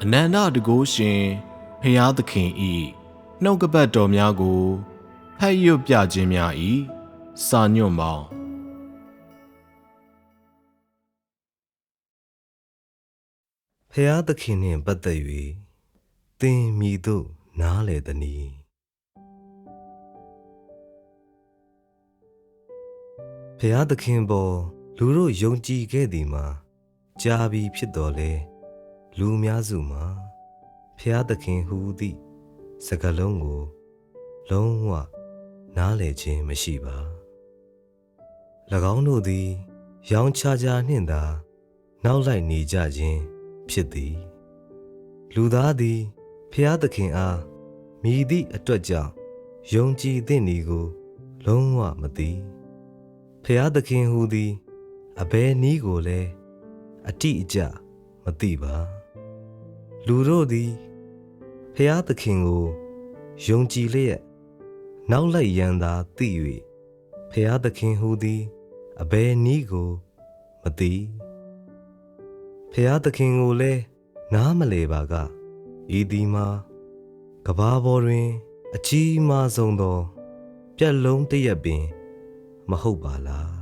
အနန္တတကုရှင်ဖျားသခင်ဤနှုတ်ကပတ်တော်များကိုဖတ်ရွတ်ပြခြင်းများဤစာညွန့်ပေါင်းဖျားသခင်နှင့်ပတ်သက်၍သင်မည်သို့နားလည်သနည်းဖျားသခင်ပေါ်လူတို့ယုံကြည်ခဲ့သည်မှာကြာပြီဖြစ်တော်လဲလူများစုမှာဖျားသခင်ဟူသည့်စကားလုံးကိုလုံးဝနားလည်ခြင်းမရှိပါ၎င်းတို့သည်ရောင်ချာချာနှင့်သာနောက်လိုက်နေကြခြင်းဖြစ်သည်လူသားသည်ဖျားသခင်အားမြည်သည့်အတွက်ကြောင့်ယုံကြည်သင့်သည်ကိုလုံးဝမသိဖျားသခင်ဟူသည်အဘယ်နည်းကိုလည်းအတိအကျမသိပါလူတို့သည်ဖျားသခင်ကိုယုံကြည်လျက်နောက်လိုက်ရန်သာသိ၍ဖျားသခင်ဟူသည်အဘယ်နည်းကိုမသိဖျားသခင်ကိုလည်းနားမလည်ပါကဤသည်မှာကဘာပေါ်တွင်အကြီးမားဆုံးသောပြက်လုံးတစ်ရက်ပင်မဟုတ်ပါလား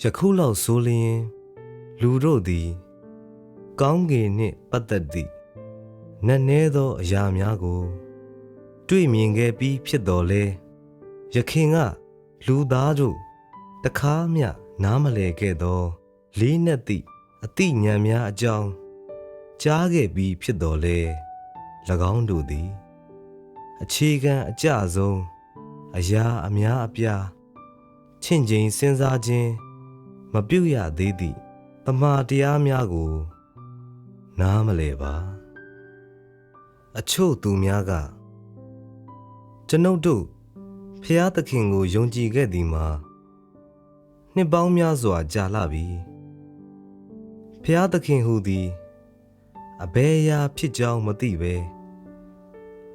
ယခုလောက်ဆိုလျင်လူတို့သည်ကောင်းကင်နှင့်ပတ်သက်သည့်နက်နဲသောအရာများကိုတွေ့မြင်ခဲ့ပြီးဖြစ်တော်လဲယခင်ကလူသားတို့တခါမျှနားမလည်ခဲ့သောလေးနက်သည့်အသိဉာဏ်များအကြောင်းကြားခဲ့ပြီးဖြစ်တော်လဲ၎င်းတို့သည်အခြေခံအကျဆုံးအရာအများအပြားချင့်ချိန်စဉ်းစားခြင်းမပြုတ်ရသေးသည့်တမာတရားများကိုနားမလည်ပါအချို့သူများကကျွန်ုပ်တို့ဖျားသခင်ကိုယုံကြည်ခဲ့သည်မှာနှစ်ပေါင်းများစွာကြာလှပြီဖျားသခင်ဟူသည်အဘယ်အရာဖြစ်ကြောင်းမသိပဲ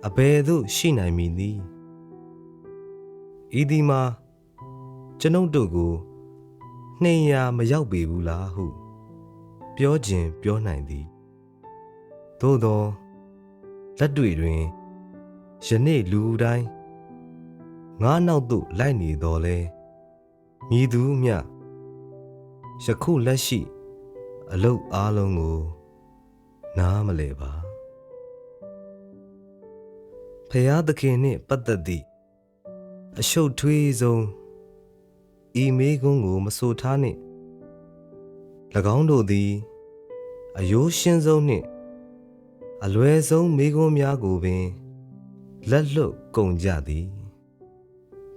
အဘယ်သို့ရှိနိုင်မည်နည်းဤသည်မှာကျွန်ုပ်တို့ကိုနှိမ်ရာမရောက်ပေဘူးလားဟုပြောခြင်းပြောနိုင်သည်သို့သောလက်တွေ့တွင်ယနေ့လူတိုင်းငါနောက်သို့လိုက်နေတော်လဲမည်သူမျှယခုလက်ရှိအလုတ်အားလုံးကိုနားမလည်ပါဖျားသခင်နှင့်ပတ်သက်သည့်အရှုပ်ထွေးဆုံးဤမေးခွန်းကိုမဆိုထားနှင့်၎င်းတို့သည်အယိုးရှင်းဆုံးနှင့်အလွယ်ဆုံးမေးခွန်းများကိုပင်လက်လွတ်ကုန်ကြသည်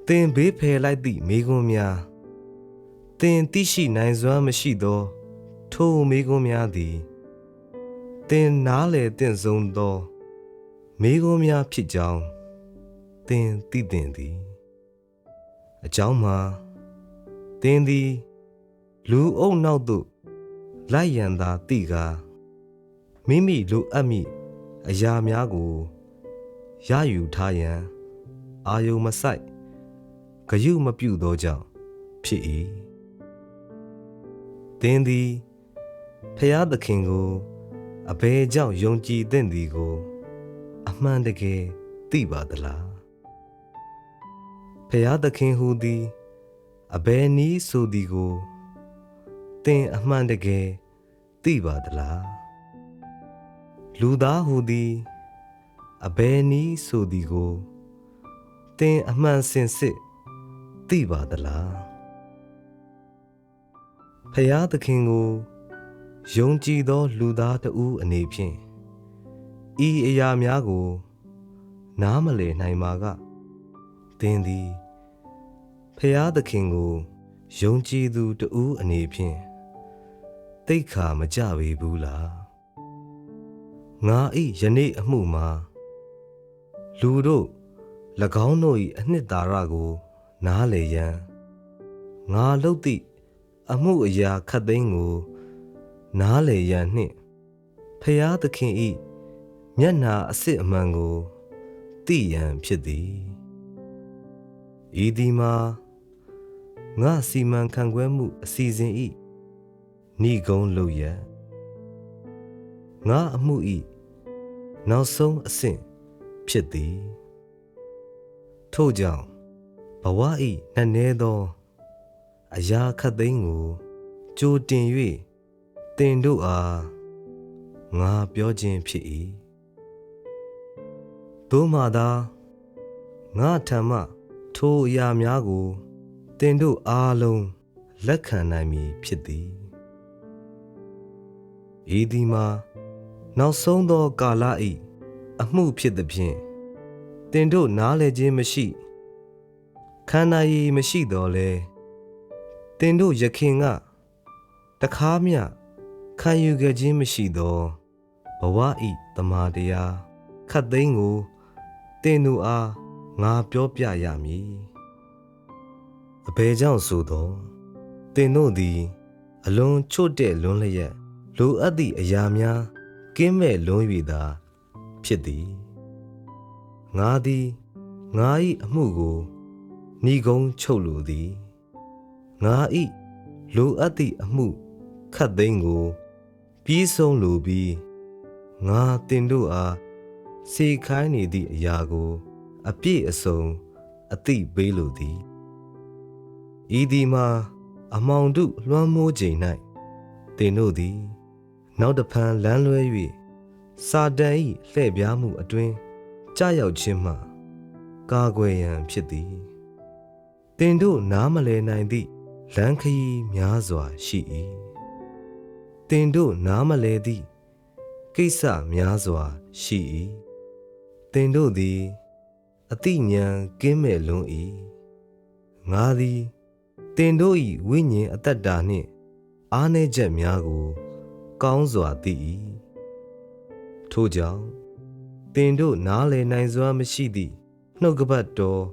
သင်ဘေးဖယ်လိုက်သည့်မေးခွန်းများသင်သိရှိနိုင်စွမ်းမရှိသောထိုမေးခွန်းများသည်သင်နားလည်သင့်ဆုံးသောမေးခွန်းများဖြစ်ကြောင်းသင်သိသင့်သည်အကြောင်းမှာသင်သည်လူအုပ်နောက်သို့လိုက်ရန်သာသိကာမိမိလိုအပ်မိအရာများကိုရယူထားရန်အာယုံမဆိုင်ဂရုမပြုသောကြောင့်ဖြစ်၏သင်သည်ဖျားသခင်ကိုအဘယ်ကြောင့်ယုံကြည်သင့်သည်ကိုအမှန်တကယ်သိပါသလားဖျားသခင်ဟူသည်အဘယ်နည်းဆိုသည်ကိုသင်အမှန်တကယ်သိပါသလားလူသားဟူသည်အဘယ်နည်းဆိုသည်ကိုသင်အမှန်စင်စစ်သိပါသလားဖျားသခင်ကိုယုံကြည်သောလူသားတဦးအနေဖြင့်ဤအရာများကိုနားမလည်နိုင်ပါကသင်သည်ဖျားသခင်ကိုယုံကြည်သူတဦးအနေဖြင့်သိက္ခာမကျပေဘူးလားငါ၏ယနေ့အမှုမှာလူတို့၎င်းတို့၏အနှစ်သာရကိုနားလည်ရန်ငါလုပ်သည့်အမှုအရာခတ်သိမ်းကိုနားလည်ရန်နှင့်ဖျားသခင်၏မျက်နှာအစစ်အမှန်ကိုသိရန်ဖြစ်သည်ဤသည်မှာငါစီမံခန့်ခွဲမှုအစီအစဉ်ဤဏိဂုံးလုပ်ရန် ငါအမှုဤနောက်ဆုံးအဆင့်ဖြစ်သည်ထို့ကြောင့်ဘဝဤနက်နဲသောအရာခတ်သိမ်းကိုကြိုတင်၍သင်တို့အားငါပြောခြင်းဖြစ်၏သို့မှသာငါထံမှထိုအရာများကိုသင်တို့အားလုံးလက်ခံနိုင်မည်ဖြစ်သည်ဤသည်မှာနောက်ဆုံးသောကာလ၏အမှုဖြစ်သဖြင့်သင်တို့နားလည်ခြင်းမရှိခန္ဓာရည်မရှိတော့လဲသင်တို့ယခင်ကတခါမျှခံယူခဲ့ခြင်းမရှိသောဘဝ၏တမာတရားခတ်သိမ်းကိုသင်တို့အားငါပြောပြရမည်အဘယ်ကြောင့်ဆိုသောသင်တို့သည်အလွန်ချွတ်တဲ့လွန်းလျက်လိုအပ်သည့်အရာများကင်းမဲ့လွန်း၍သာဖြစ်သည်ငါသည်ငါ၏အမှုကိုဏီကုံချုပ်လိုသည်ငါ၏လိုအပ်သည့်အမှုခတ်သိမ်းကိုပြီးဆုံးလိုပြီးငါသင်တို့အားစေခိုင်းနေသည့်အရာကိုအပြည့်အစုံအသိပေးလိုသည်ဤသည်မှာအမောင်တို့လွှမ်းမိုးချိန်၌သင်တို့သည်နောက်တဖန်လမ်းလွဲ၍စာတန်၏လှည့်ပြားမှုအတွင်းကြာရောက်ခြင်းမှကာကွယ်ရန်ဖြစ်သည်သင်တို့နားမလည်နိုင်သည့်လမ်းခရီးများစွာရှိ၏သင်တို့နားမလည်သည့်ကိစ္စများစွာရှိ၏သင်တို့သည်အသိဉာဏ်ကင်းမဲ့လွန်း၏ငါသည်သင်တို့၏ဝိညာဉ်အတ္တတာနှင့်အားနည်းချက်များကိုကောင်းစွာသိ၏ထို့ကြောင့်သင်တို့နားလည်နိုင်စွာမရှိသည့်နှုတ်ကပတ်တော်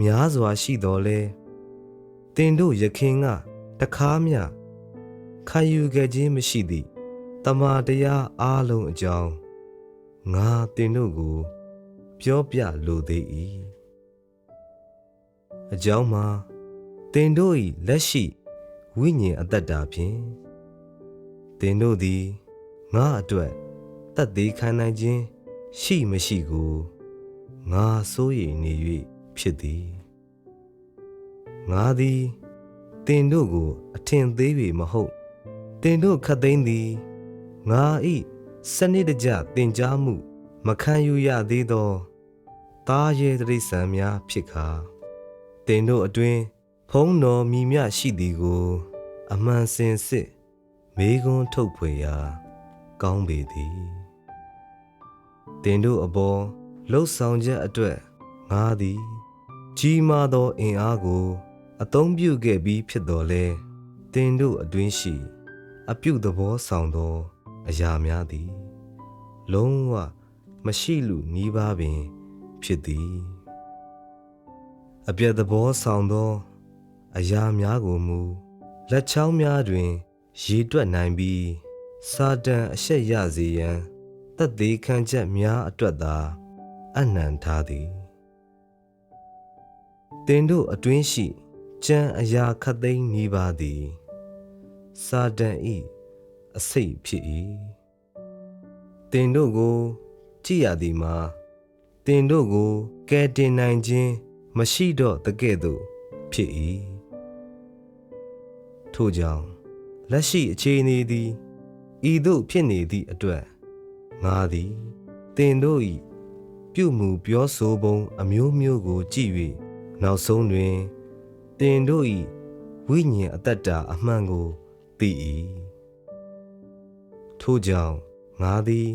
များစွာရှိတော်လဲသင်တို့ယခင်ကတခါမျှခံယူခဲ့ခြင်းမရှိသည့်တမန်တရားအားလုံးအကြောင်းငါသင်တို့ကိုပြောပြလိုသေး၏အကြောင်းမှာသင်တို့၏လက်ရှိဝိညာဉ်အတ္တတာဖြင့်သင်တို့သည်ငါအတွက်တတ်သိခံနိုင်ခြင်းရှိမရှိကိုငါစိုးရိမ်နေ၍ဖြစ်သည်ငါသည်သင်တို့ကိုအထင်သေးပေမဟုတ်သင်တို့ခတ်သိမ်းသည်ငါ၏စနစ်တကျသင်ကြားမှုမခံယူရသေးသောသားရဲတိရစ္ဆာန်များဖြစ်ကာသင်တို့အတွင်ဖုံးတော်မီမြရှိသည်ကိုအမှန်စင်စစ်မေးခွန်းထုတ်ဖွယ်ရာကောင်းပေသည်သင်တို့အပေါ်လှုပ်ဆောင်ချက်အတွက်ငါသည်ကြီးမားသောအင်အားကိုအသုံးပြုခဲ့ပြီးဖြစ်တော်လဲသင်တို့အတွင်းရှိအပြုသဘောဆောင်သောအရာများသည်လုံးဝမရှိလူနီးပါးပင်ဖြစ်သည်အပြတ်သဘောဆောင်သောအရာများကိုမူလက်ချောင်းများတွင်ရေတွက်နိုင်ပြီးစာတန်အရှက်ရစေရန်သက်သေခံချက်များအတွက်သာအနှံထားသည်သင်တို့အတွင်းရှိကြံအရာခတ်သိမ်းနီးပါးသည်စာတန်၏အစိတ်ဖြစ်၏သင်တို့ကိုကြည့်ရသည်မှာသင်တို့ကိုကယ်တင်နိုင်ခြင်းမရှိတော့တကဲ့သို့ဖြစ်၏ထို့ကြောင့်လက်ရှိအခြေအနေသည်ဤသို့ဖြစ်နေသည့်အတွက်ငါသည်သင်တို့၏ပြုမှုပြောဆိုပုံအမျိုးမျိုးကိုကြည့်၍နောက်ဆုံးတွင်သင်တို့၏ဝိညာဉ်အတ္တတာအမှန်ကိုသိ၏ထို့ကြောင့်ငါသည်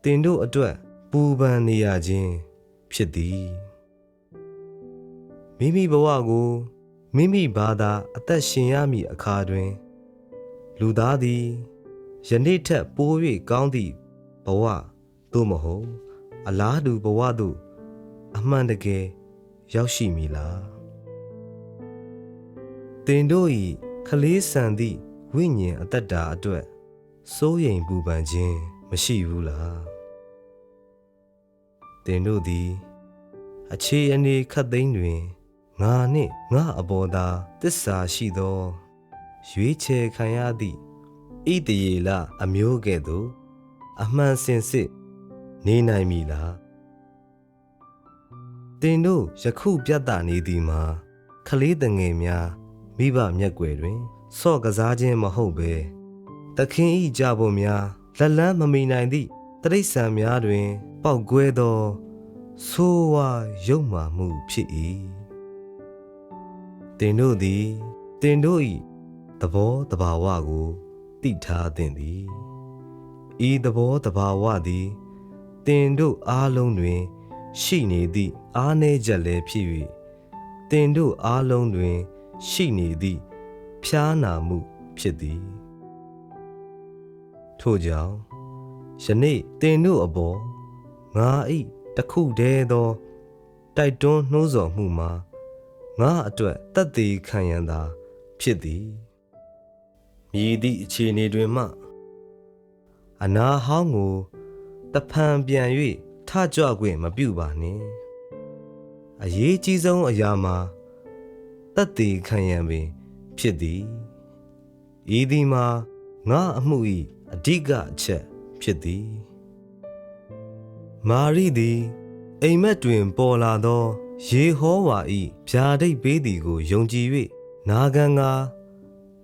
သင်တို့အတွက်ပူပန်နေရခြင်းဖြစ်သည်မိမိဘဝကိုမိမိဘာသာအသက်ရှင်ရမည့်အခါတွင်လူသားသည်ယနေ့ထက်ပို၍ကောင်းသည့်ဘဝသို့မဟုတ်အလားတူဘဝသို့အမှန်တကယ်ရောက်ရှိမည်လားသင်တို့၏ခလေးဆန်သည့်ဝိညာဉ်အတ္တတာအတွက်စိုးရိမ်ပူပန်ခြင်းမရှိဘူးလားသင်တို့သည်အခြေအနေခတ်သိမ်းတွင်ငါနှင့်ငါအပေါ်သာသစ္စာရှိသောရွေးချယ်ခံရသည့်ဣတရေလအမျိုးကဲ့သို့ အမှန်စင်စစ်နေနိုင်မည်လားတင်တို့ယခုပြတ်တာနေသည်မှာခလေးတငယ်များမိဘမျက်ွယ်တွင်ဆော့ကစားခြင်းမဟုတ်ပဲသခင်ဤကြဖို့များလက်လန်းမမီနိုင်သည့်တိရစ္ဆာန်များတွင်ပေါက်ကွဲသောဆိုးဝါးယုံမှမှုဖြစ်၏တင်တို့သည်တင်တို့၏သဘောတဘာဝကိုသိထားသင့်သည်ဤသဘောတဘာဝသည်တင်တို့အားလုံးတွင်ရှိနေသည့်အားနည်းချက်လည်းဖြစ်၍တင်တို့အားလုံးတွင်ရှိနေသည့်ဖျားနာမှုဖြစ်သည်ထို့ကြောင့်ယနေ့တင်တို့အပေါ်ငါ၏တခုတည်းသောတိုက်တွန်းနှိုးဆော်မှုမှာငါအတွက်တတ်သိခံရန်သာဖြစ်သည်မြည်သည့်အခြေအနေတွင်မှအနာဟောင်းကိုတဖန်ပြန်၍ထကြွခွင့်မပြုပါနှင့်အရေးကြီးဆုံးအရာမှာတတ်သိခံရန်ပင်ဖြစ်သည်ဤသည်မှာငါအမှု၏အဓိကအချက်ဖြစ်သည်မာရိသည်အိမ်မက်တွင်ပေါ်လာသောယေဟောဝါ၏ဗျာဒိတ်ပေးသည်ကိုယုံကြည်၍နာခံက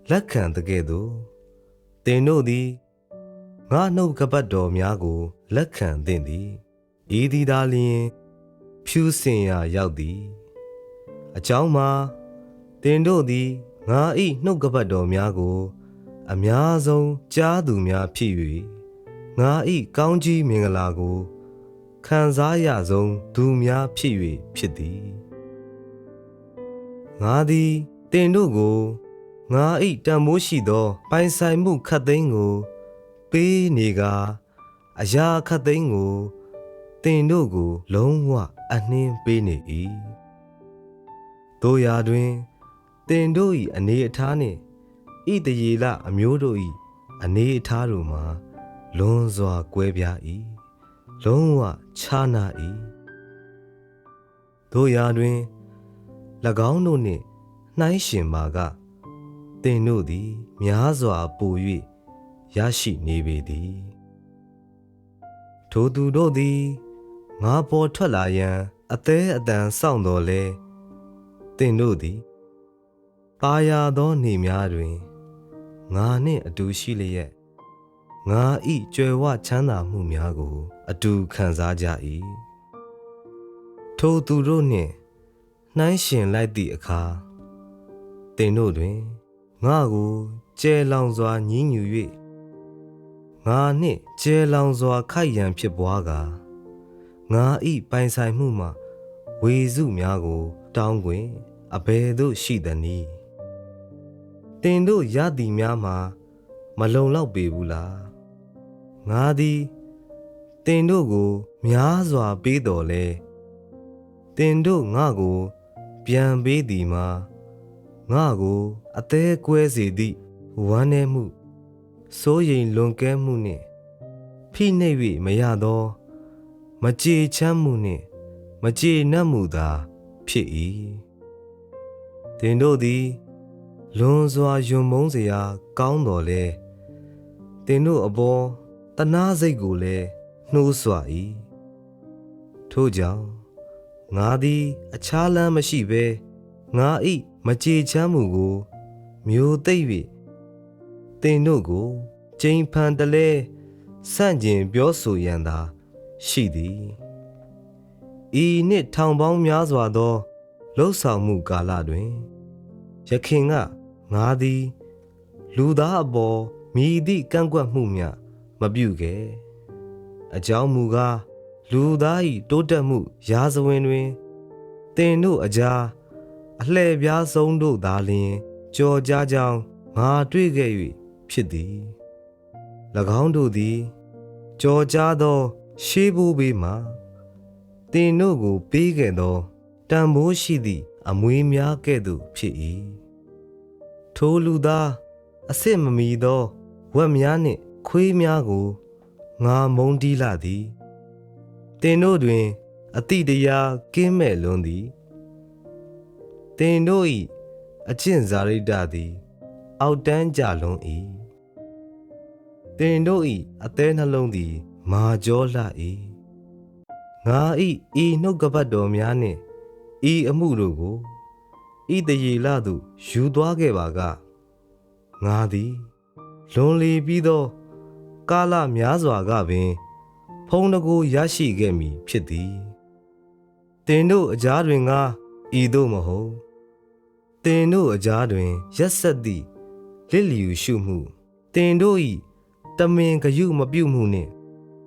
လက်ခံတကဲ့သို့သင်တို့သည်ငါနှုတ်ကပတ်တော်များကိုလက်ခံသင့်သည်ဤသည်သာလျှင်ဖြူစင်ရာရောက်သည်အကြောင်းမှာသင်တို့သည်ငါ၏နှုတ်ကပတ်တော်များကိုအများဆုံးကြားသူများဖြစ်၍ငါ၏ကောင်းကြီးမင်္ဂလာကိုခံစားရဆုံးသူများဖြစ်၍ဖြစ်သည်ငါသည်တင်တို့ကိုငါ၏တန်မိုးရှိသောပိုင်ဆိုင်မှုခတ်သိမ်းကိုပေးနေကအရာခတ်သိမ်းကိုတင်တို့ကိုလုံးဝအနှင်းပေးနေ၏တို့ရာတွင်တင်တို့၏အနေအထားနှင့်ဣတရေလအမျိုးတို့၏အနေအထားတို့မှာလွန်စွာကွဲပြား၏လုံးဝခြားနာ၏တို့ရာတွင်၎င်းတို့နှင့်နှိုင်းယှဉ်ပါကသင်တို့သည်များစွာပို၍ရရှိနေပေသည်ထိုသူတို့သည်ငါပေါ်ထွက်လာရန်အသေးအတန်စောင့်တော်လဲသင်တို့သည်ပါရသောနေများတွင်ငါနှင့်အတူရှိလျက်ငါ၏ကြွယ်ဝချမ်းသာမှုများကိုအတူခံစားကြ၏ထိုသူတို့နှင့်နှိုင်းယှဉ်လိုက်သည့်အခါသင်တို့တွင်ငါကိုကျဲလောင်စွာညှဉ်းညူ၍ငါနှင့်ကျဲလောင်စွာခိုက်ရန်ဖြစ်ပွားကာငါ၏ပိုင်ဆိုင်မှုမှဝေစုများကိုတောင်းခွင့်အဘယ်သို့ရှိသနည်းသင်တို့ရသည်များမှာမလုံလောက်ပေဘူးလားငါသည်သင်တို့ကိုများစွာပေးတော်လဲသင်တို့ငါကိုပြန်ပေးသည်မှာငါကိုအသေးကွဲစေသည့်ဝမ်းနည်းမှုစိုးရိမ်လွန်ကဲမှုနှင့်ဖိနှိပ်၍မရသောမကြေချမ်းမှုနှင့်မကြေနပ်မှုသာဖြစ်၏သင်တို့သည်လွန်စွာယွံမုန်းစရာကောင်းတော်လဲသင်တို့အပေါ်တနာစိတ်ကိုလည်းနှိုးဆွ၏ထို့ကြောင့်ငါသည်အခြားလမ်းမရှိဘဲငါ၏မကြေချမ်းမှုကိုမျိုးသိမ့်၍သင်တို့ကိုကျိန်ဖန်တလဲဆန့်ကျင်ပြောဆိုရန်သာရှိသည်ဤနှစ်ထောင်ပေါင်းများစွာသောလှုပ်ဆောင်မှုကာလတွင်ယခင်ကငါသည်လူသားအပေါ်မြည်သည့်ကန့်ကွက်မှုများမပြုခဲ့အကြောင်းမူကားလူသား၏တိုးတက်မှုရာဇဝင်တွင်သင်တို့အကြားအလှည့်ပြားဆုံးတို့သာလျှင်ကြော်ကြားကြောင်းငါတွေ့ခဲ့၍ဖြစ်သည်၎င်းတို့သည်ကြော်ကြားသောရှေးဘိုးဘေးမှသင်တို့ကိုပေးခဲ့သောတန်ဖိုးရှိသည့်အမွေများကဲ့သို့ဖြစ်၏ထိုလူသားအစစ်မမီသောဝက်များနှင့်ခွေးများကိုငါမုန်းတီးလာသည်သင်တို့တွင်အတိတရားကင်းမဲ့လွန်းသည်သင်တို့၏အကျင့်စာရိတ္တသည်အောက်တန်းကြလွန်း၏ တင်တို့၏အသေးနှလုံးသည်မာကြောလှ၏ငါ၏ဤနှုတ်ကပတ်တော်များနှင့်ဤအမှုတို့ကိုဤတရေလသို့ယူသွားခဲ့ပါကငါသည်လွန်လေပြီးသောကာလများစွာကပင်ဖုံးတကိုရရှိခဲ့မည်ဖြစ်သည်တင်တို့အကြားတွင်ငါဤသို့မဟုတ်တင်တို့အကြားတွင်ရက်ဆက်သည့်လစ်လျူရှုမှုတင်တို့၏တမင်ဂယုမပြုမှုနှင့်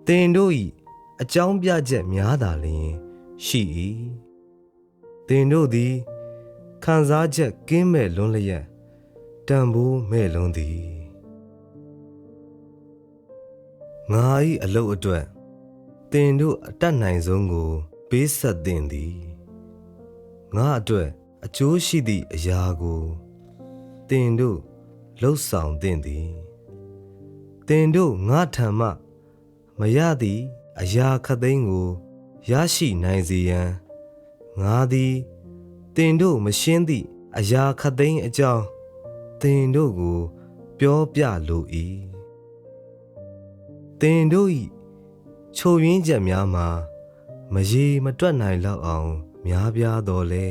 တင်တို့၏အကြောင်းပြချက်များသာလျှင်ရှိ၏တင်တို့သည်ခံစားချက်ကင်းမဲ့လွန်းလျက်တန်ဖိုးမဲ့လွန်းသည်ငါ၏အလုပ်အတွက်တင်တို့အတတ်နိုင်ဆုံးကိုပေးဆက်သင့်သည်ငါအတွက်အကျိုးရှိသည့်အရာကိုတင်တို့လှုပ်ဆောင်သင့်သည်တင်တို့ငါထံမှမရသည့်အရာခတ်သိမ်းကိုရရှိနိုင်စေရန်ငါသည်တင်တို့မရှင်းသည့်အရာခတ်သိမ်းအကြောင်းတင်တို့ကိုပြောပြလို၏တင်တို့၏ချို့ယွင်းချက်များမှာမရေမတွက်နိုင်လောက်အောင်များပြားတော်လဲ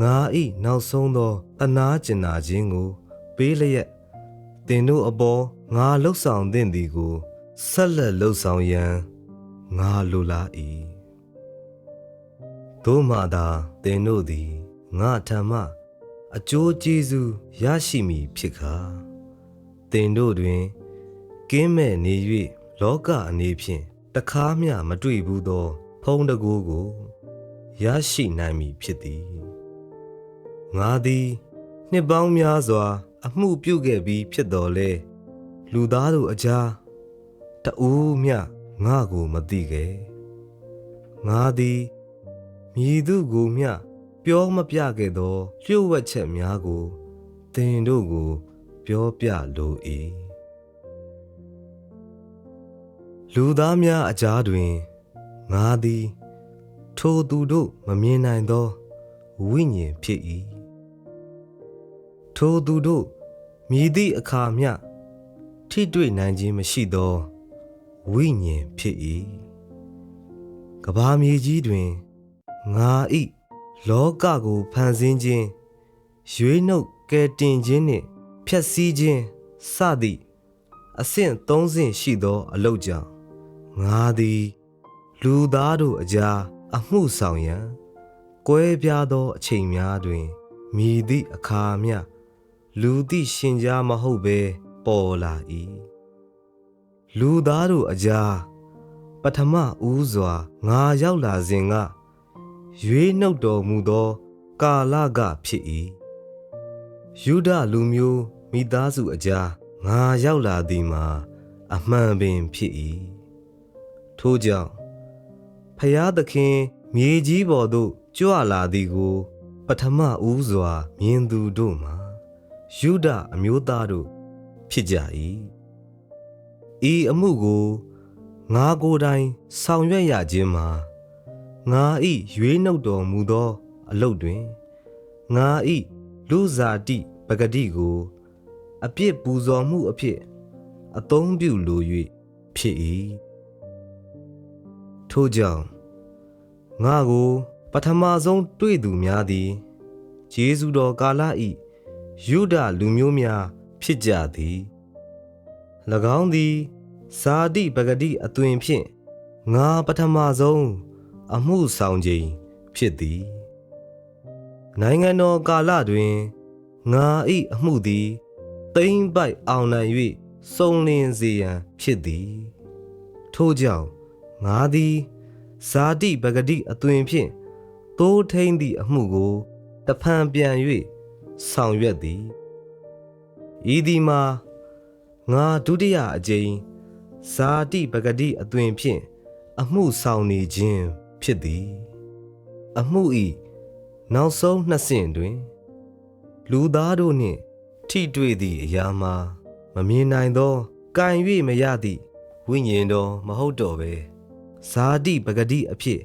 ငါ၏နောက်ဆုံးသောတနာကျင်နာခြင်းကိုပေးလျက်တင်တို့အပေါ်ငါလှုပ်ဆောင်သင့်သည်ကိုဆက်လက်လှုပ်ဆောင်ရန်ငါလိုလား၏သို့မှသာတင်တို့သည်ငါထံမှအကျိုးကျေးဇူးရရှိမည်ဖြစ်ကာတင်တို့တွင်ကင်းမဲ့နေ၍လောကအနေဖြင့်တခါမျှမတွေ့ဘူးသောဖုံးတကိုးကိုရရှိနိုင်မည်ဖြစ်သည်ငါသည်နှစ်ပေါင်းများစွာအမှုပြုခဲ့ပြီးဖြစ်တော်လဲလူသားတို့အကြားတဦးမျှငါကိုမသိခဲ့ငါသည်မည်သူကိုမျှပြောမပြခဲ့သောလျှို့ဝှက်ချက်များကိုသင်တို့ကိုပြောပြလို၏လူသားများအကြားတွင်ငါသည်ထိုသူတို့မမြင်နိုင်သောဝိညာဉ်ဖြစ်၏ထိုသူတို့မည်သည့်အခါမျှထိတွေ့နိုင်ခြင်းမရှိသောဝိညာဉ်ဖြစ်၏ကမ္ဘာမြေကြီးတွင်ငါ၏လောကကိုဖန်ဆင်းခြင်းရွေးနှုတ်ကယ်တင်ခြင်းနှင့်ဖျက်ဆီးခြင်းစသည့်အဆင့်၃ဆင့်ရှိသောအလုပ်ကြောင့်ငါသည်လူသားတို့အကြားအမှုဆောင်ရန်ကွဲပြားသောအချိန်များတွင်မည်သည့်အခါမျှလူသိရှင်ကြားမဟုတ်ဘဲပေါ်လာ၏လူသားတို့အကြားပထမဦးစွာငါရောက်လာစဉ်ကရွေးနှုတ်တော်မူသောကာလကဖြစ်၏ယုဒလူမျိုးမိသားစုအကြားငါရောက်လာသည်မှာအမှန်ပင်ဖြစ်၏ထို့ကြောင့်ဖျားသခင်မြေကြီးပေါ်သို့ကြွလာသည်ကိုပထမဦးစွာမြင်သူတို့မှာယုဒအမျိုးသားတို့ဖြစ်ကြ၏ဤအမှုကိုငါကိုယ်တိုင်ဆောင်ရွက်ရခြင်းမှာငါ၏ရွေးနှုတ်တော်မူသောအလုပ်တွင်ငါ၏လူဇာတိပဂတိကိုအပြစ်ပူဇော်မှုအဖြစ်အသုံးပြုလို၍ဖြစ်၏ထို့ကြောင့်ငါကိုပထမဆုံးတွေ့သူများသည်ယေရှုတော်ကာလ၏ယုဒလူမျိုးများဖြစ်ကြသည်၎င်းသည်ဇာတိပဂတိအသွင်ဖြင့်ငါပထမဆုံးအမှုဆောင်ခြင်းဖြစ်သည်နိုင်ငံတော်ကာလတွင်ငါ၏အမှုသည်သိမ့်ပိုက်အောင်နိုင်၍စုံလင်စေရန်ဖြစ်သည်ထို့ကြောင့်ငါသည်ဇာတိပဂတိအသွင်ဖြင့်တိုးထိန်သည့်အမှုကိုတဖန်ပြန်၍ဆောင်ရွက်သည်ဤသည်မှာငါဒုတိယအကြိမ်ဇာတိပဂတိအသွင်ဖြင့်အမှုဆောင်နေခြင်းဖြစ်သည်အမှု၏နောက်ဆုံးနှစ်ဆင့်တွင်လူသားတို့နှင့်ထိတွေ့သည့်အရာမှာမမြင်နိုင်သောကံ၍မရသည့်ဝိညာဉ်တော်မဟုတ်တော့ပဲဇာတိပဂတိအဖြစ်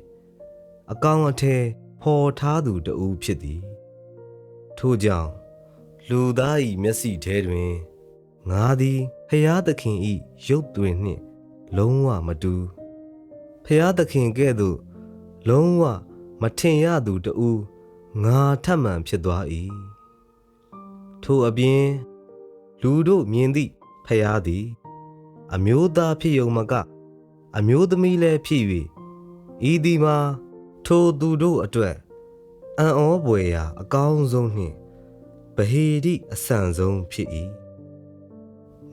အကောင်အထည်ဖော်ထားသူတဦးဖြစ်သည်ထို့ကြောင့်လူသား၏မျက်စိထဲတွင်ငါသည်ဖ ယားသခင်ဤရုပ်တွင်နှင့်လုံးဝမတူဖယားသခင်ကဲ့သို့လုံးဝမထင်ရသူတူငါထပ်မံဖြစ်သွား၏ထိုအပြင်လူတို့မြင်သည့်ဖယားသည်အမျိုးသားဖြစ်ယုံမကအမျိုးသမီးလည်းဖြစ်၍ဤသည်မှာထိုသူတို့အတွက်အံ့ဩဖွယ်ရာအကောင်းဆုံးနှင့်ဗဟေတိအဆန်ဆုံးဖြစ်၏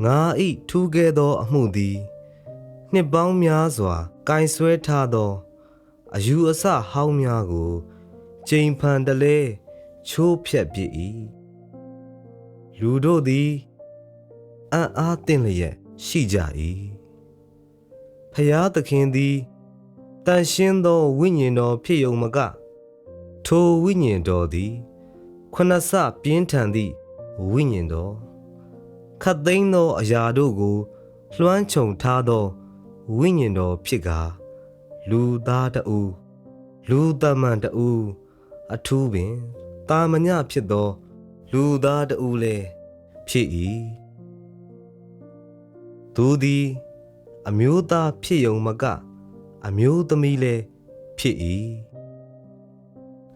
ငါဤထူးကဲသောအမှုသည်နှစ်ပေါင်းများစွာကင်ဆွဲထားသောအယူအဆဟောင်းများကိုကျိန်ဖန်တလဲချိုးဖျက်ပစ်၏လူတို့သည်အံ့အားသင့်လျက်ရှိကြ၏ဖယားသခင်သည်တန်ရှင်းသောဝိညာဉ်တော်ဖြစ်ယုံမကထိုဝိညာဉ်တော်သည်ခုနစပြင်းထန်သည့်ဝိညာဉ်တော်ခတ်သိမ်းသောအရာတို့ကိုလွှမ်းခြုံထားသောဝိညာဉ်တော်ဖြစ်ကာလူသားတူလူသမန်တူအထူးပင်တာမညဖြစ်သောလူသားတူလည်းဖြစ်၏သူသည်အမျိုးသားဖြစ်ယုံမကအမျိုးသမီးလည်းဖြစ်၏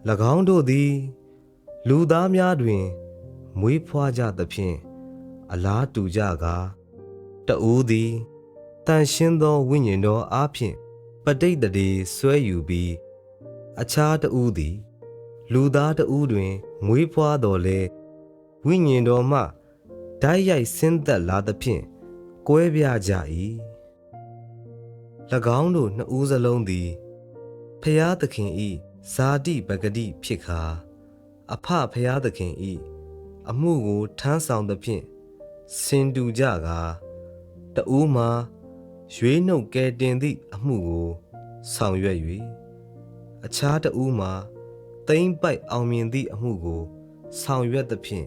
၎င်းတို့သည်လူသားများတွင်မွေးဖွားကြသဖြင့်အလားတူကြကာတဦးသည်တန်ရှင်းသောဝိညာဉ်တော်အားဖြင့်ပဋိသန္ဓေဆွဲယူပြီးအခြားတဦးသည်လူသားတဦးတွင်မွေးဖွားတော်လဲဝိညာဉ်တော်မှဓာတ်ရိုက်ဆင်းသက်လာသဖြင့်ကွဲပြားကြ၏၎င်းတို့နှစ်ဦးစလုံးသည်ဖယားသခင်ဤဇာတိပဂတိဖြစ်ခါအဖဖယားသခင်ဤအမှုကိုထမ်းဆောင်သဖြင့်ဆင်တူကြကာတဦးမှာရွေးနှုတ်ကဲတင်သည့်အမှုကိုဆောင်ရွက်၍အခြားတဦးမှာသိမ့်ပိုက်အောင်မြင်သည့်အမှုကိုဆောင်ရွက်သဖြင့်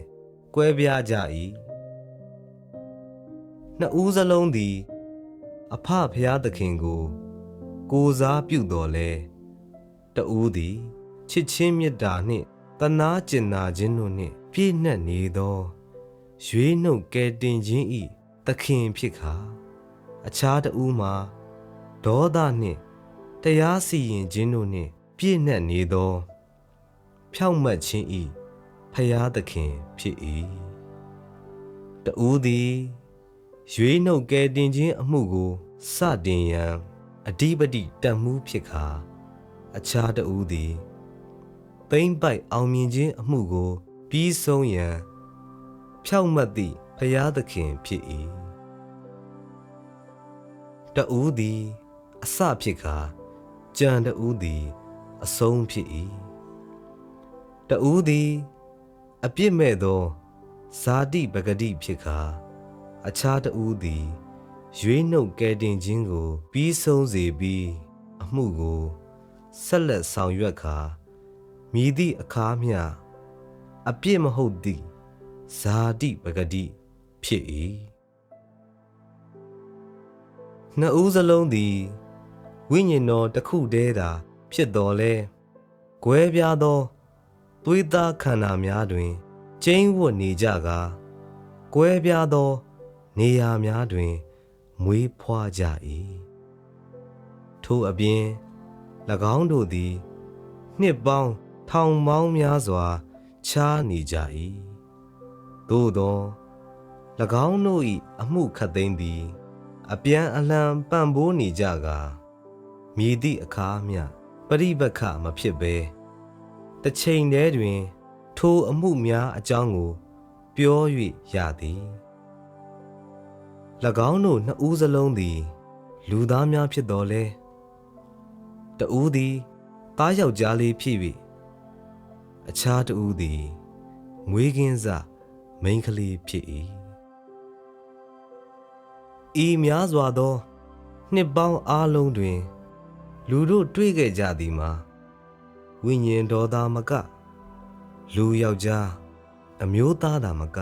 ကွဲပြားကြ၏နှစ်ဦးစလုံးသည်အဖဖယားသခင်ကိုကိုးစားပြုတော်လဲတဦးသည်ချစ်ချင်းမေတ္တာနှင့်တနာကျင်နာခြင်းတို့နှင့်ပြည့်နှက်နေသောရွေးနှုတ်ကဲတင်ခြင်းဤသခင်ဖြစ်ခါအခြားတဦးမှာဒေါသနှင့်တရားစီရင်ခြင်းတို့နှင့်ပြည့်နှက်နေသောဖြောင့်မတ်ခြင်းဤဖယားသခင်ဖြစ်၏တဦးသည်ရွေးနှုတ်ကဲတင်ခြင်းအမှုကိုစတင်ရန်အဓိပတိတတ်မှုဖြစ်ခါအခြားတဦးသည်သိမ့်ပိုက်အောင်မြင်ခြင်းအမှုကိုပြီးဆုံးရန်ဖြောင့်မတ်သည့်ဖယားသခင်ဖြစ်၏တဦးသည်အစဖြစ်ခါကြံတဦးသည်အဆုံးဖြစ်၏တဦးသည်အပြစ်မဲ့သောဇာတိပဂတိဖြစ်ခါအခြားတဦးသည်ရွေးနှုတ်ကဲတင်ခြင်းကိုပြီးဆုံးစေပြီးအမှုကိုဆက်လက်ဆောင်ရွက်ခါမြည်သည့်အခါမျှအပြစ်မဟုတ်သည့်ဇာတိပဂတိဖြစ်၏နှစ်ဦးစလုံးသည်ဝိညာဉ်တော်တစ်ခုတည်းသာဖြစ်တော်လဲကွဲပြားသောသွေးသားခန္ဓာများတွင်ကျိန်းဝတ်နေကြကာကွဲပြားသောနေရာများတွင်မွေးဖွားကြ၏ထို့အပြင်၎င်းတို့သည်နှစ်ပေါင်းထောင်ပေါင်းများစွာခြားနေကြ၏သို့သော၎င်းတို့၏အမှုခတ်သိမ်းသည်အပြန်အလှန်ပံ့ပိုးနေကြကာမြည်သည့်အခါမျှပရိပက္ခမဖြစ်ဘဲတစ်ချိန်တည်းတွင်ထိုအမှုများအကြောင်းကိုပြော၍ရသည်၎င်းတို့နှစ်ဦးစလုံးသည်လူသားများဖြစ်တော်လဲတဦးသည်သားယောက်ျားလေးဖြစ်၍အခြားတဦးသည်မွေးကင်းစမိန်းကလေးဖြစ်၏ဤများစွာသောနှစ်ပေါင်းအားလုံးတွင်လူတို့တွေ့ခဲ့ကြသည်မှာဝိညာဉ်တော်သာမကလူယောက်ျားအမျိုးသားသာမက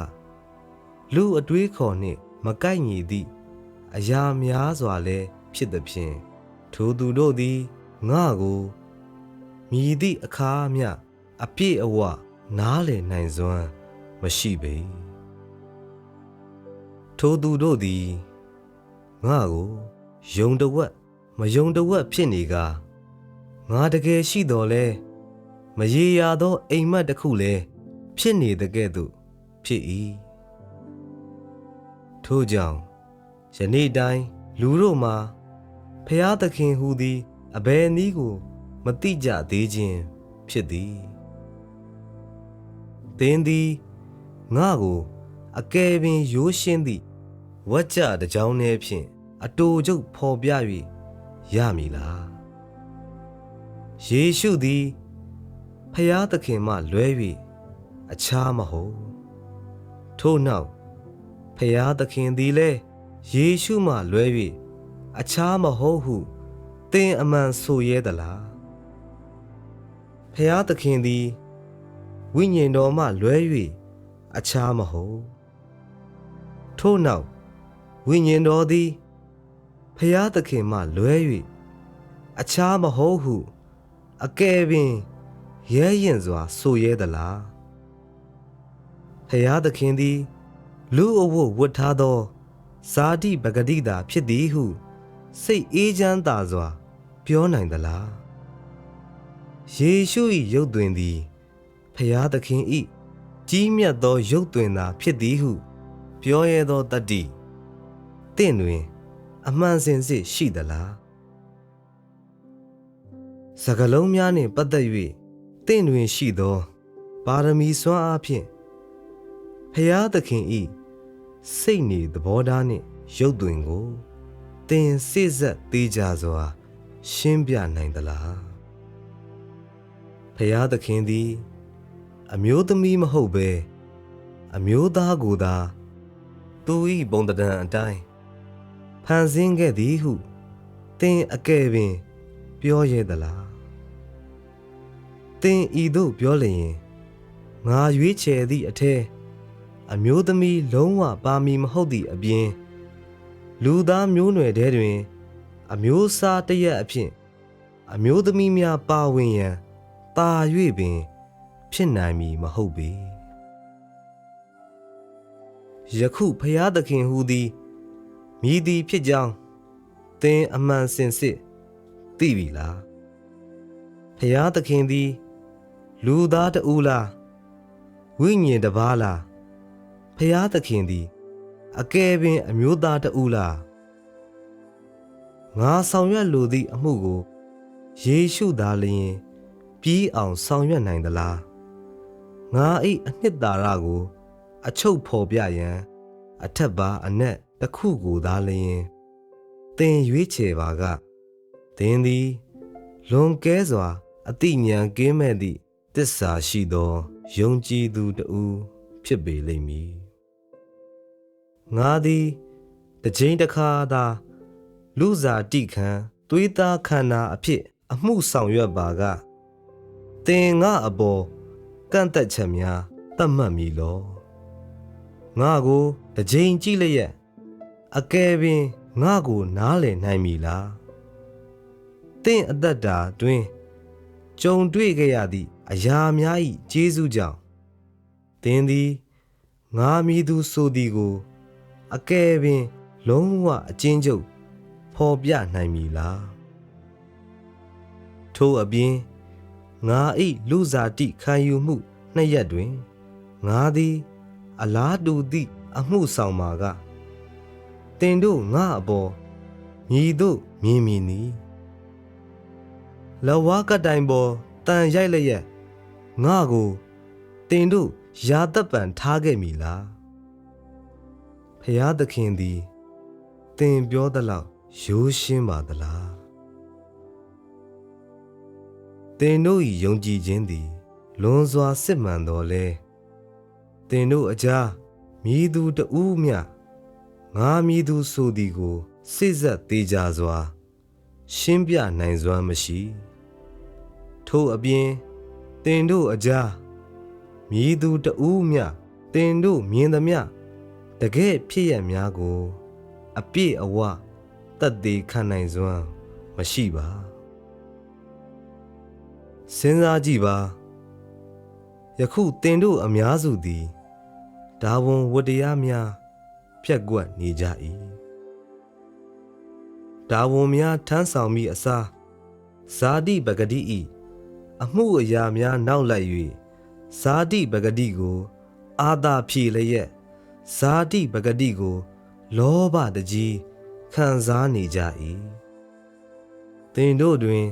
လူအတွေးခေါ်နှင့်မကိုက်ညီသည့်အရာများစွာလည်းဖြစ်သဖြင့်ထိုသူတို့သည်ငါကိုမြည်သည့်အခါမျှအပြည့်အဝနားလည်နိုင်စွမ်းမရှိပေ ထိုသူတို့သည်ငါကိုယုံတဝက်မယုံတဝက်ဖြစ်နေကငါတကယ်ရှိတော်လဲမရေရာသောအိမ်မက်တစ်ခုလဲဖြစ်နေတဲ့ကဲ့သို့ဖြစ်၏ထို့ကြောင့်ယနေ့တိုင်းလူတို့မှာဖျားသခင်ဟူသည်အဘယ်နည်းကိုမတိကြသေးခြင်းဖြစ်သည်သင်သည်ငါကိုအကယ်ပင်ရိုးရှင်းသည့်ဝါကြတစ်ကြောင်းတည်းဖြင့်အတူကျုပ်ဖော်ပြ၍ရမည်လားယေရှုသည်ဖျားသခင်မှလွဲ၍အခြားမဟုတ်ထို့နောက်ဖျားသခင်သည်လည်းယေရှုမှလွဲ၍အခြားမဟုတ်ဟုသင်အမှန်ဆိုရဲသလားဖျားသခင်သည်ဝိညာဉ်တော်မှလွဲ၍အခြားမဟုတ်ထို့နောက်ဝိညာဉ်တော်သည်ဖျားသခင်မှလွဲ၍အခြားမဟုတ်ဟုအကယ်ပင်ရဲရင်စွာဆိုရဲသလားဖျားသခင်သည်လူအဝတ်ဝတ်ထားသောဇာတိပဂတိတာဖြစ်သည်ဟုစိတ်အေးချမ်းသာစွာပြောနိုင်သလားယေရှု၏ရုပ်သွင်သည်ဖျားသခင်၏ကြီးမြတ်သောရုပ်သွင်သာဖြစ်သည်ဟုပြောရဲသောတတ္တိသင်တွင်အမှန်စင်စစ်ရှိသလားစကားလုံးများနှင့်ပတ်သက်၍သင်တွင်ရှိသောပါရမီစွမ်းအားဖြင့်ဖျားသခင်၏စိတ်နေသဘောထားနှင့်ရုပ်သွင်ကိုသင်စိစက်သေးကြစွာရှင်းပြနိုင်သလားဖျားသခင်သည်အမျိုးသမီးမဟုတ်ဘဲအမျိုးသားကိုသာသူ၏ပုံသဏ္ဍာန်အတိုင်းဖန်ဆင်းခဲ့သည်ဟုသင်အကယ်ပင်ပြောရဲသလားသင်ဤသို့ပြောလျင်ငါရွေးချယ်သည့်အထက်အမျိုးသမီးလုံးဝပါမီမဟုတ်သည့်အပြင်လူသားမျိုးနွယ်ထဲတွင်အမျိုးအစားတစ်ရပ်အဖြစ်အမျိုးသမီးများပါဝင်ရန်ပါ၍ပင်ဖြစ်နိုင်မည်မဟုတ်ပေယခုဖျားသခင်ဟူသည်မြည်သည်ဖြစ်ကြောင်းသင်အမှန်စင်စစ်သိပြီလားဖျားသခင်သည်လူသားတဦးလားဝိညာဉ်တစ်ပါးလားဖျားသခင်သည်အကယ်ပင်အမျိုးသားတဦးလားငါဆောင်ရွက်လိုသည့်အမှုကိုယေရှုသာလျှင်ပြီးအောင်ဆောင်ရွက်နိုင်သလားငါ၏အနှစ်သာရကိုအချုပ်ဖော်ပြရန်အထက်ပါအနက်တစ်ခုကိုသာလျှင်သင်ရွေးချယ်ပါကသင်သည်လွန်ကဲစွာအသိဉာဏ်ကင်းမဲ့သည့်သစ္စာရှိသောယုံကြည်သူတဦးဖြစ်ပေလိမ့်မည်ငါသည်တစ်ချိန်တစ်ခါသာလူစားတိခံသွေးသားခန္ဓာအဖြစ်အမှုဆောင်ရွက်ပါကသင်ငါအပေါ်ကန့်သက်ချက်များသတ်မှတ်မိလောငါကိုတစ်ချိန်ကြည့်လျက်အကယ်ပင်ငါကိုနားလည်နိုင်မည်လားသင်အသက်တာတွင်ကြုံတွေ့ခဲ့ရသည့်အရာများ၏ကျေးဇူးကြောင့်သင်သည်ငါမည်သူဆိုသည်ကိုအကယ်ပင်လုံးဝအကျဉ်းချုပ်ဖော်ပြနိုင်မည်လားထို့အပြင်ငါ၏လူစားတိခံယူမှုနှစ်ရက်တွင်ငါသည်အလားတူသည့်အမှုဆောင်မှာကသင်တို့ငါအပေါ်မြည်သို့မြင်မည်နီလဝါကတိုင်ပေါ်တန်ရိုက်လျက်ငါကိုသင်တို့ရာသက်ပံထားခဲ့မည်လားဖျားသခင်သည်သင်ပြောသလောက်ရိုးရှင်းပါသလားသင်တို့၏ယုံကြည်ခြင်းသည်လွန်စွာစစ်မှန်တော်လဲသင်တို့အကြားမည်သူတဦးမျှငါမည်သူဆိုသည်ကိုစိစက်သေးကြစွာရှင်းပြနိုင်စွမ်းမရှိထို့အပြင်သင်တို့အကြားမည်သူတဦးမျှသင်တို့မြင်သမျှတကယ်ဖြစ်ရများကိုအပြည့်အဝသက်သေခံနိုင်စွမ်းမရှိပါစဉ်းစားကြည့်ပါယခုသင်တို့အများစုသည်ဒါဝန်ဝတ္တရားများ ပြက်ကွက်နေကြ၏တာဝန်များထမ်းဆောင်မိအစားဇာတိပဂတိ၏အမှုအရာများနောက်လိုက်၍ဇာတိပဂတိကိုအာသာဖြေလျက်ဇာတိပဂတိကိုလောဘတကြီးခံစားနေကြ၏သင်တို့တွင်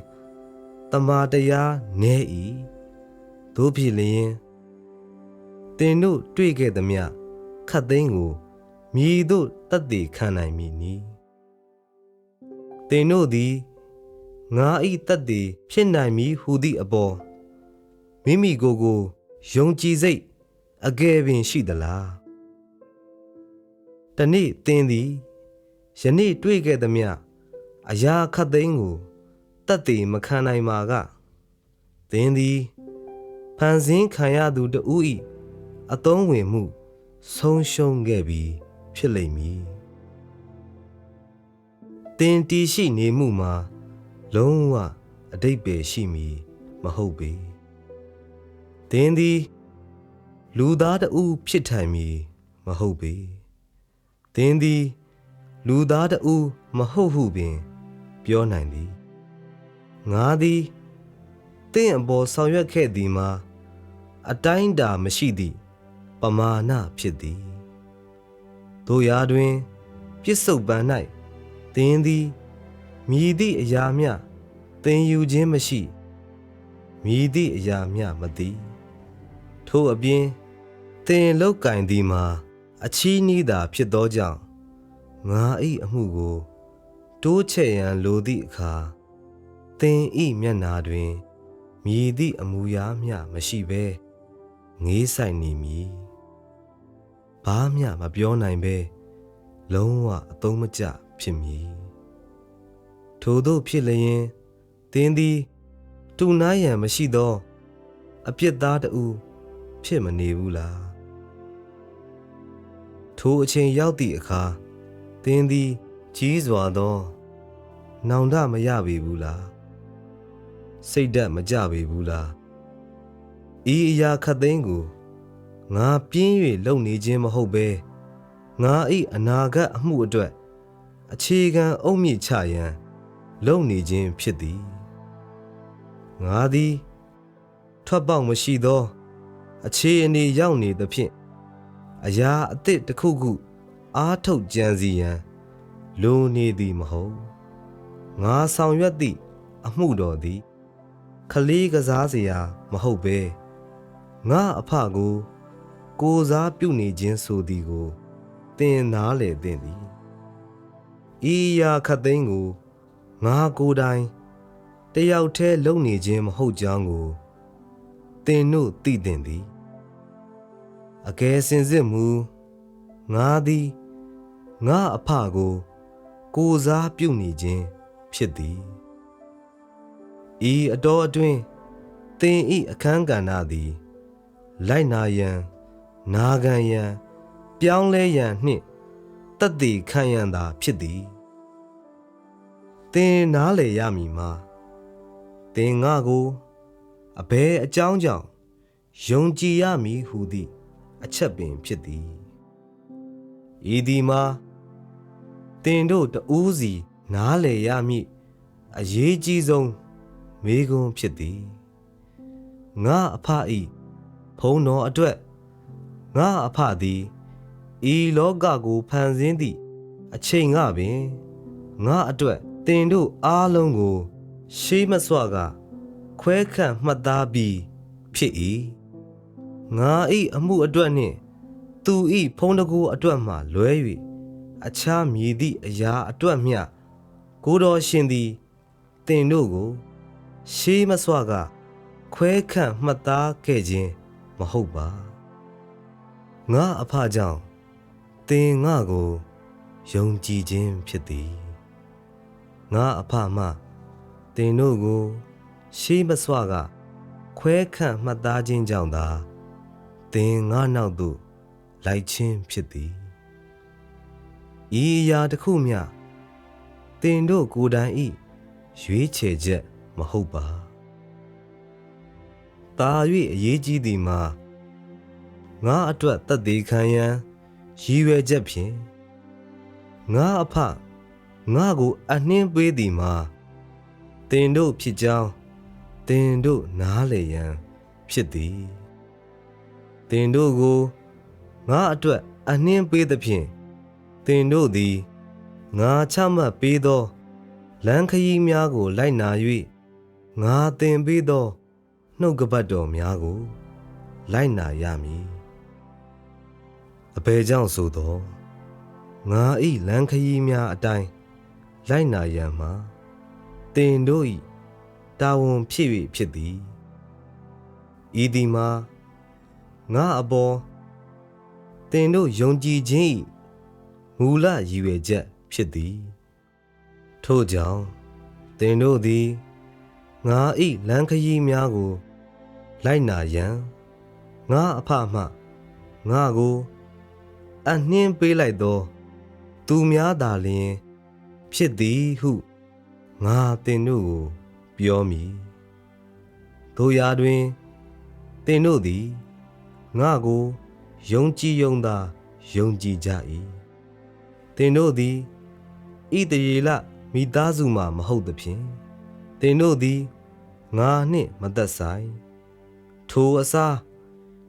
တမာတရားနည်း၏သို့ဖြစ်လျင်သင်တို့တွေ့ခဲ့သမျှခတ်သိမ်းကိုမြည်တို့တတ်သိခံနိုင်မည်နီသင်တို့သည်ငါ၏တတ်သိဖြစ်နိုင်မည်ဟူသည့်အပေါ်မိမိကိုယ်ကိုယုံကြည်စိတ်အကယ်ပင်ရှိသလားတနေ့သင်သည်ယနေ့တွေ့ခဲ့သမျှအရာခတ်သိမ်းကိုတတ်သိမခံနိုင်ပါကသင်သည်ဖန်ဆင်းခံရသူတဦး၏အသုံးဝင်မှုဆုံးရှုံးခဲ့ပြီးဖြစ်လိမ့်မည်သင်တည်ရှိနေမှုမှာလုံးဝအဓိပ္ပာယ်ရှိမည်မဟုတ်ပေသင်သည်လူသားတဦးဖြစ်ထိုင်မည်မဟုတ်ပေသင်သည်လူသားတဦးမဟုတ်ဟုပင်ပြောနိုင်သည်ငါသည်သင်အပေါ်ဆောင်ရွက်ခဲ့သည်မှာအတိုင်းအတာမရှိသည့်ပမာဏဖြစ်သည်တို့ရာတွင်ပြစ္ဆုတ်ပံ၌သင်သည်မြည်သည့်အရာမျှသင်ယူခြင်းမရှိမြည်သည့်အရာမျှမသိထို့အပြင်သင်လောက်ကင်သည်မှာအချီးနှီးသာဖြစ်သောကြောင့်ငါ၏အမှုကိုတိုးချဲ့ရန်လိုသည့်အခါသင်၏မျက်နာတွင်မြည်သည့်အမူအရာမျှမရှိဘဲငေးဆိုင်နေမည်ဘာမျှမပြောနိုင်ဘဲလုံးဝအသုံးမကျဖြစ်မည်ထို့သောဖြစ်လျင်သင်သည်တူနားရန်မရှိသောအပြစ်သားတဦးဖြစ်မနေဘူးလားထိုအချိန်ရောက်သည့်အခါသင်သည်ကြီးစွာသောနောင်တမရပေဘူးလားစိတ်ဓာတ်မကြပေဘူးလားဤအရာခတ်သိမ်းကိုငါပြင်း၍လုပ်နေခြင်းမဟုတ်ဘဲငါ၏အနာဂတ်အမှုအတွက်အခြေခံအုတ်မြစ်ချရန်လုပ်နေခြင်းဖြစ်သည်ငါသည်ထွက်ပေါက်မရှိသောအခြေအနေရောက်နေသဖြင့်အရာအသစ်တစ်ခုခုအားထုတ်ကြံစီရန်လိုနေသည်မဟုတ်ငါဆောင်ရွက်သည့်အမှုတော်သည်ခလေးကစားစရာမဟုတ်ဘဲငါအဖကိုကိုးစားပြုနေခြင်းဆိုသည်ကိုသင်နားလေသင့်သည်ဤရာခတ်သိမ်းကိုငါကိုယ်တိုင်တယောက်တည်းလုပ်နေခြင်းမဟုတ်ကြောင်းကိုသင်တို့သိသင့်သည်အကယ်စင်စစ်မူငါသည်ငါအဖကိုကိုးစားပြုနေခြင်းဖြစ်သည်ဤအတော်အတွင်းသင်၏အခန်းကဏ္ဍသည်လိုက်နာရန်နာခံရန်ပြောင်းလဲရန်နှင့်တတ်သိခံရန်သာဖြစ်သည်သင်နားလည်ရမည်မှာသင်ငါကိုအဘယ်အကြောင်းကြောင့်ယုံကြည်ရမည်ဟုသည့်အချက်ပင်ဖြစ်သည်ဤသည်မှာသင်တို့တဦးစီနားလည်ရမည်အရေးကြီးဆုံးမေးခွန်းဖြစ်သည်ငါအဖ၏ဘုံတော်အတွက်ငါအဖသည်ဤလောကကိုဖန်ဆင်းသည့်အချိန်ကပင်ငါအတွက်သင်တို့အားလုံးကိုရှေးမစွာကခွဲခန့်မှတ်သားပြီးဖြစ်၏ငါ၏အမှုအတွက်နှင့်သူ၏ဖုံးတကူအတွက်မှလွဲ၍အခြားမည်သည့်အရာအတွက်မျှကိုတော်ရှင်သည်သင်တို့ကိုရှေးမစွာကခွဲခန့်မှတ်သားခဲ့ခြင်းမဟုတ်ပါငါအဖကြောင့်သင်ငါကိုယုံကြည်ခြင်းဖြစ်သည်ငါအဖမှသင်တို့ကိုရှေးမစွာကခွဲခန့်မှတ်သားခြင်းကြောင့်သာသင်ငါနောက်သို့လိုက်ခြင်းဖြစ်သည်ဤအရာတစ်ခုမျှသင်တို့ကိုယ်တိုင်၏ရွေးချယ်ချက်မဟုတ်ပါတာ၍အရေးကြီးသည်မှာငါအတွက်တတ်သိခံရန်ရည်ရွယ်ချက်ဖြင့် ငါအဖငါကိုအနှင်းပေးသည်မှာတင်တို့ဖြစ်ကြောင်းတင်တို့နားလေရန်ဖြစ်သည်တင်တို့ကိုငါအတွက်အနှင်းပေးသဖြင့်တင်တို့သည်ငါချမှတ်ပေးသောလမ်းခရီးများကိုလိုက်နာ၍ငါသင်ပေးသောနှုတ်ကပတ်တော်များကိုလိုက်နာရမည်အဘယ်ကြောင့်ဆိုသောငါ၏လမ်းခရီးများအတိုင်းလိုက်နာရန်မှာတင်တို့၏တာဝန်ဖြစ်၍ဖြစ်သည်ဤသည်မှာငါအပေါ်တင်တို့ယုံကြည်ခြင်း၏မူလရည်ရွယ်ချက်ဖြစ်သည်ထို့ကြောင့်တင်တို့သည်ငါ၏လမ်းခရီးများကိုလိုက်နာရန်ငါအဖမှငါကိုအနှင်းပေးလိုက်သောသူများသာလျှင်ဖြစ်သည်ဟုငါတင်တို့ကိုပြောမည်တို့ရာတွင်တင်တို့သည်ငါကိုယုံကြည်ယုံသာယုံကြည်ကြ၏တင်တို့သည်ဣသရေလမိသားစုမှမဟုတ်သဖြင့်တင်တို့သည်ငါနှင့်မသက်ဆိုင်ထိုအစား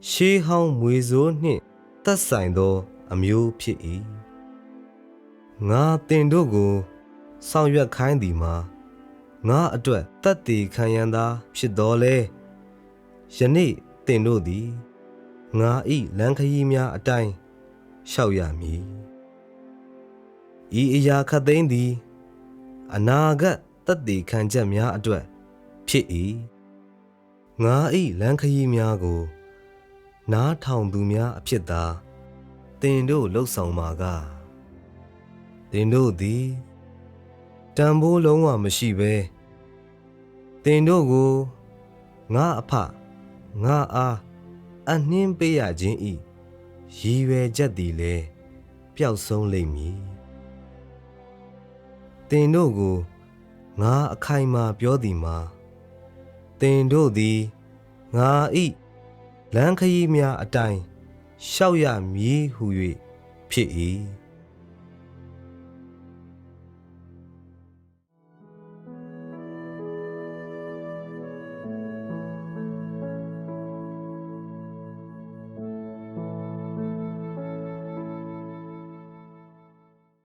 ရှေးဟောင်းမွေဆိုးနှင့်သက်ဆိုင်သောအမျိုးဖြစ်၏ငါတင်တို့ကိုဆောင်ရွက်ခိုင်းသည်မှာငါအတွက်တတ်တည်ခံရန်သာဖြစ်တော်လဲယနေ့တင်တို့သည်ငါ၏လမ်းခရီးများအတိုင်းရှောက်ရမည်ဤအရာခတ်သိမ်းသည်အနာဂတ်တတ်တည်ခံချက်များအတွက်ဖြစ်၏ငါ၏လမ်းခရီးများကိုနားထောင်သူများအဖြစ်သာတင်တို့လှုပ်ဆောင်မှာကတင်တို့သည်တန်ဖိုးလုံးဝမရှိဘဲတင်တို့ကိုငါအဖငါအားအနှင်းပေးရခြင်းဤရည်ရွယ်ချက်သည်လည်းပျောက်ဆုံးလိမ့်မည်တင်တို့ကိုငါအခိုင်အမာပြောသည်မှာတင်တို့သည်ငါဤလမ်းခရီးများအတိုင်းရှောက်ရမည်ဟု၍ဖြစ်၏